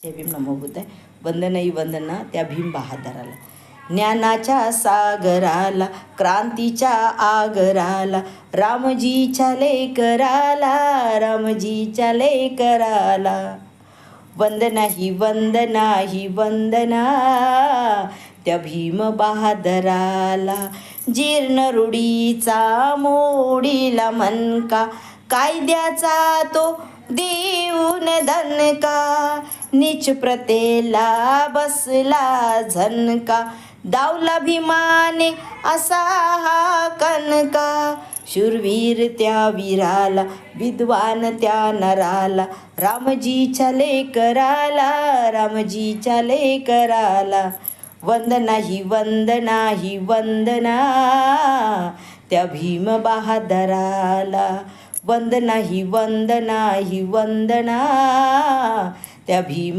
जय भीम नमो बुद्धाय. वंदनई वंदना त्या भीम बहादराला, ज्ञानाच्या सागराला, क्रांतीच्या आगराला, रामजीच्या लेकराला, रामजीच्या लेकराला. वंदना ही वंदना ही वंदना त्या भीम बहादराला. जीर्ण रूढीचा मोडीला मनका, कायद्याचा तो देऊन दणका, नीच प्रथेला बसला झणका, डावला भीमाने असा हा कणका. शूरवीर त्या वीराला, विद्वान त्या नराला, रामजीच्या लेकराला, रामजीच्या लेकराला. वंदना ही वंदना ही वंदना त्या भीम बहादराला. वंदना ही वंदना ही वंदना त्या भीम